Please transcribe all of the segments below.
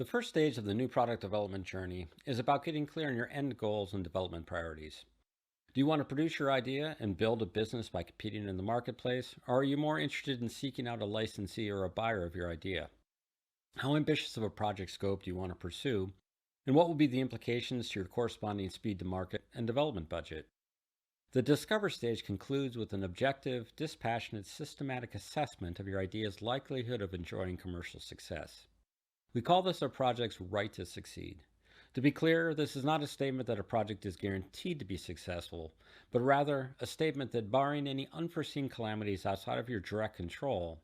The first stage of the new product development journey is about getting clear on your end goals and development priorities. Do you want to produce your idea and build a business by competing in the marketplace, or are you more interested in seeking out a licensee or a buyer of your idea? How ambitious of a project scope do you want to pursue, and what will be the implications to your corresponding speed to market and development budget? The discover stage concludes with an objective, dispassionate, systematic assessment of your idea's likelihood of enjoying commercial success. We call this our project's right to succeed. To be clear, this is not a statement that a project is guaranteed to be successful, but rather a statement that barring any unforeseen calamities outside of your direct control,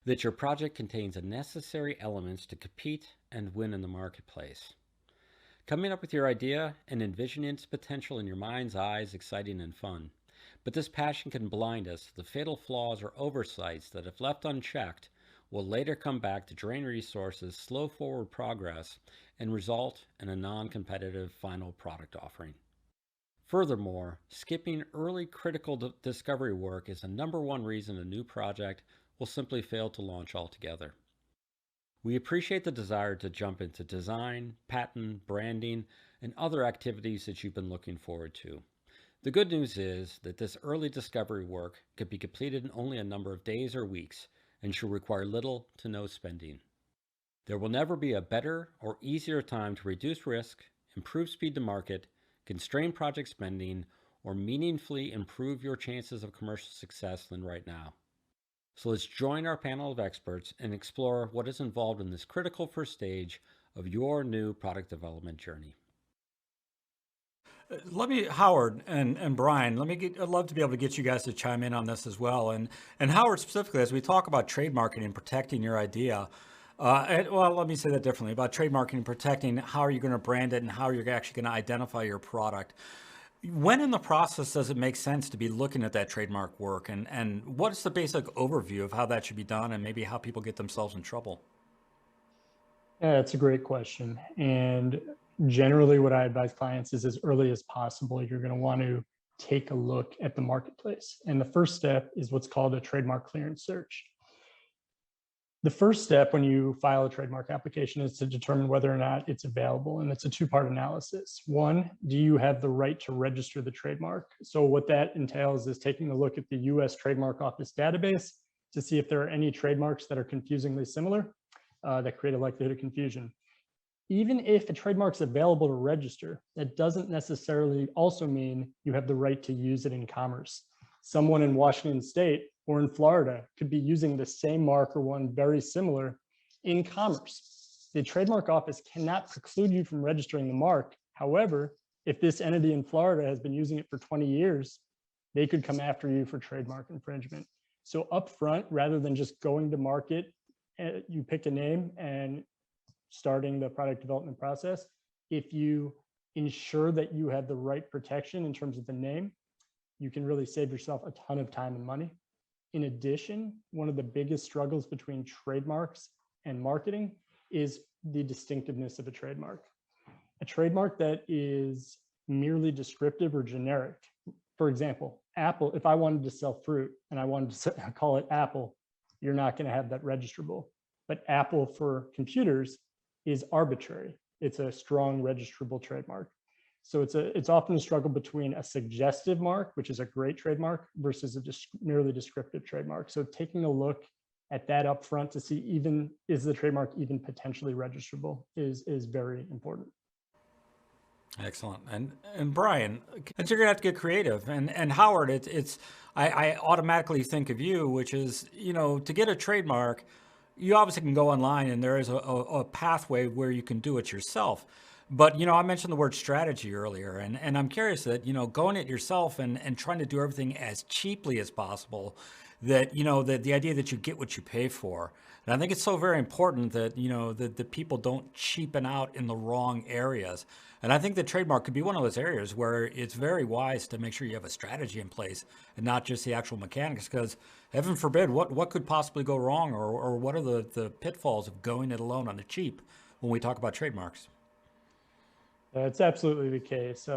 that your project contains the necessary elements to compete and win in the marketplace. Coming up with your idea and envisioning its potential in your mind's eye is exciting and fun, but this passion can blind us to the fatal flaws or oversights that, if left unchecked, will later come back to drain resources, slow forward progress, and result in a non-competitive final product offering. Furthermore, skipping early critical discovery work is the number one reason a new project will simply fail to launch altogether. We appreciate the desire to jump into design, patent, branding, and other activities that you've been looking forward to. The good news is that this early discovery work could be completed in only a number of days or weeks and should require little to no spending. There will never be a better or easier time to reduce risk, improve speed to market, constrain project spending, or meaningfully improve your chances of commercial success than right now. So let's join our panel of experts and explore what is involved in this critical first stage of your new product development journey. Howard and Brian, I'd love to be able to get you guys to chime in on this as well. And Howard, specifically, as we talk about trademarking and protecting your idea, let me say that differently, about trademarking and protecting, how are you going to brand it and how you're actually going to identify your product. When in the process does it make sense to be looking at that trademark work, and what's the basic overview of how that should be done and maybe how people get themselves in trouble? Yeah, that's a great question. And generally what I advise clients is as early as possible, you're going to want to take a look at the marketplace. And the first step is what's called a trademark clearance search. The first step when you file a trademark application is to determine whether or not it's available. And it's a two-part analysis. One, do you have the right to register the trademark? So what that entails is taking a look at the US Trademark Office database to see if there are any trademarks that are confusingly similar that create a likelihood of confusion. Even if a trademark is available to register, that doesn't necessarily also mean you have the right to use it in commerce. Someone in Washington State or in Florida could be using the same mark or one very similar in commerce. The trademark office cannot preclude you from registering the mark. However, if this entity in Florida has been using it for 20 years, they could come after you for trademark infringement. So upfront, rather than just going to market, you pick a name and starting the product development process, if you ensure that you have the right protection in terms of the name, you can really save yourself a ton of time and money. In addition, one of the biggest struggles between trademarks and marketing is the distinctiveness of a trademark. A trademark that is merely descriptive or generic. For example, Apple, if I wanted to sell fruit and I wanted to call it Apple, you're not going to have that registrable. But Apple for computers is arbitrary. It's a strong registrable trademark. So it's often a struggle between a suggestive mark, which is a great trademark, versus a merely descriptive trademark. So taking a look at that up front to see is the trademark even potentially registrable is very important. Excellent. And Brian, and you're gonna have to get creative. And Howard, I automatically think of you, which is, to get a trademark, you obviously can go online and there is a pathway where you can do it yourself. But, I mentioned the word strategy earlier, and I'm curious that, going it yourself and trying to do everything as cheaply as possible, that, the idea that you get what you pay for. And I think it's so very important that, that people don't cheapen out in the wrong areas. And I think the trademark could be one of those areas where it's very wise to make sure you have a strategy in place and not just the actual mechanics, because heaven forbid, what could possibly go wrong, or what are the pitfalls of going it alone on the cheap when we talk about trademarks? That's absolutely the case.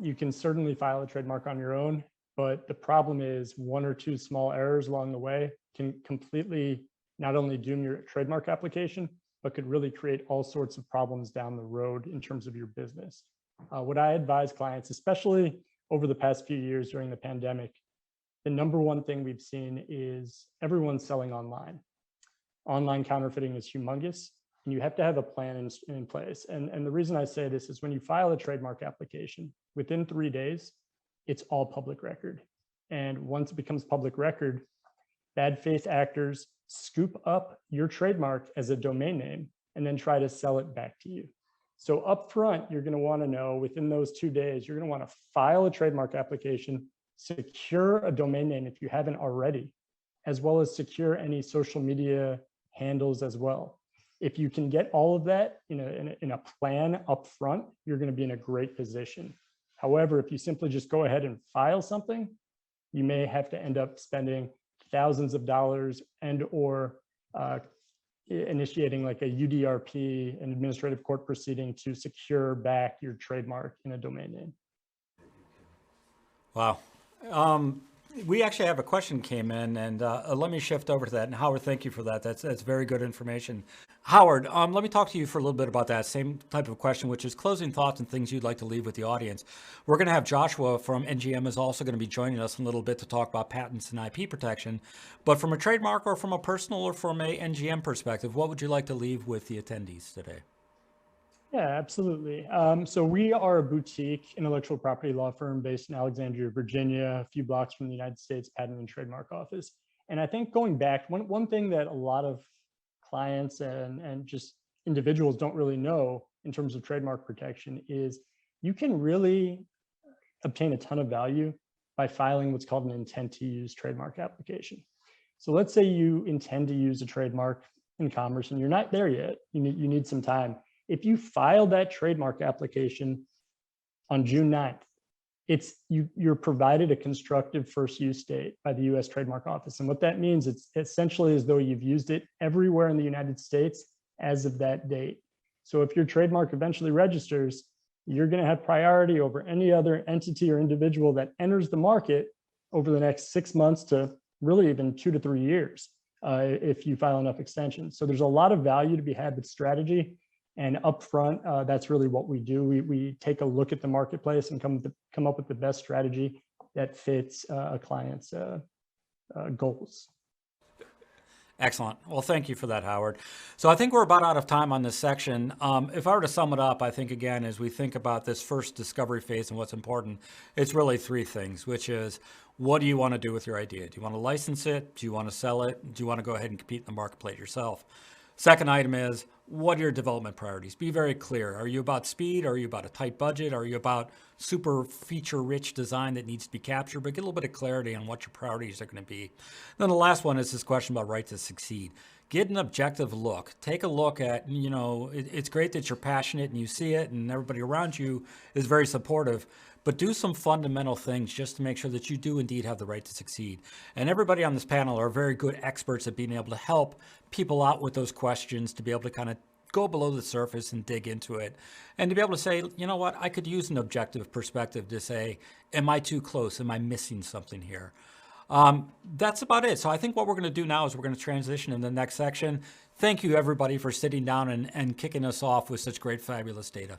You can certainly file a trademark on your own, but the problem is one or two small errors along the way can completely not only doom your trademark application, but could really create all sorts of problems down the road in terms of your business. What I advise clients, especially over the past few years during the pandemic, the number one thing we've seen is everyone's selling online. Online counterfeiting is humongous, and you have to have a plan in place. And the reason I say this is when you file a trademark application, within 3 days, it's all public record. And once it becomes public record, bad faith actors scoop up your trademark as a domain name and then try to sell it back to you. So upfront, you're going to want to know within those 2 days, you're going to want to file a trademark application, secure a domain name if you haven't already, as well as secure any social media handles as well. If you can get all of that in a plan upfront, you're going to be in a great position. However, if you simply just go ahead and file something, you may have to end up spending thousands of dollars and or initiating like a UDRP, an administrative court proceeding, to secure back your trademark in a domain name. Wow. We actually have a question came in, and let me shift over to that. And Howard, thank you for that. That's very good information. Howard, let me talk to you for a little bit about that same type of question, which is closing thoughts and things you'd like to leave with the audience. We're going to have Joshua from NGM is also going to be joining us in a little bit to talk about patents and IP protection. But from a trademark or from a personal or from a NGM perspective, what would you like to leave with the attendees today? Yeah, absolutely. So we are a boutique intellectual property law firm based in Alexandria, Virginia, a few blocks from the United States Patent and Trademark Office. And I think going back, one thing that a lot of clients and just individuals don't really know in terms of trademark protection is you can really obtain a ton of value by filing what's called an intent to use trademark application. So let's say you intend to use a trademark in commerce and you're not there yet. You need some time. If you file that trademark application on June 9th, you're provided a constructive first use date by the US Trademark Office. And what that means, it's essentially as though you've used it everywhere in the United States as of that date. So if your trademark eventually registers, you're going to have priority over any other entity or individual that enters the market over the next 6 months to really even 2 to 3 years if you file enough extensions. So there's a lot of value to be had with strategy. And upfront, that's really what we do. We take a look at the marketplace and come up with the best strategy that fits a client's goals. Excellent. Well, thank you for that, Howard. So I think we're about out of time on this section. If I were to sum it up, I think, again, as we think about this first discovery phase and what's important, it's really 3 things, which is, what do you want to do with your idea? Do you want to license it? Do you want to sell it? Do you want to go ahead and compete in the marketplace yourself? Second item is, what are your development priorities? Be very clear. Are you about speed? Are you about a tight budget? Are you about super feature-rich design that needs to be captured? But get a little bit of clarity on what your priorities are going to be. Then the last one is this question about right to succeed. Get an objective look. Take a look at, it's great that you're passionate and you see it and everybody around you is very supportive, but do some fundamental things just to make sure that you do indeed have the right to succeed. And everybody on this panel are very good experts at being able to help people out with those questions, to be able to kind of go below the surface and dig into it, and to be able to say, you know what, I could use an objective perspective to say, am I too close? Am I missing something here? That's about it. So I think what we're going to do now is we're going to transition in the next section. Thank you, everybody, for sitting down and kicking us off with such great, fabulous data.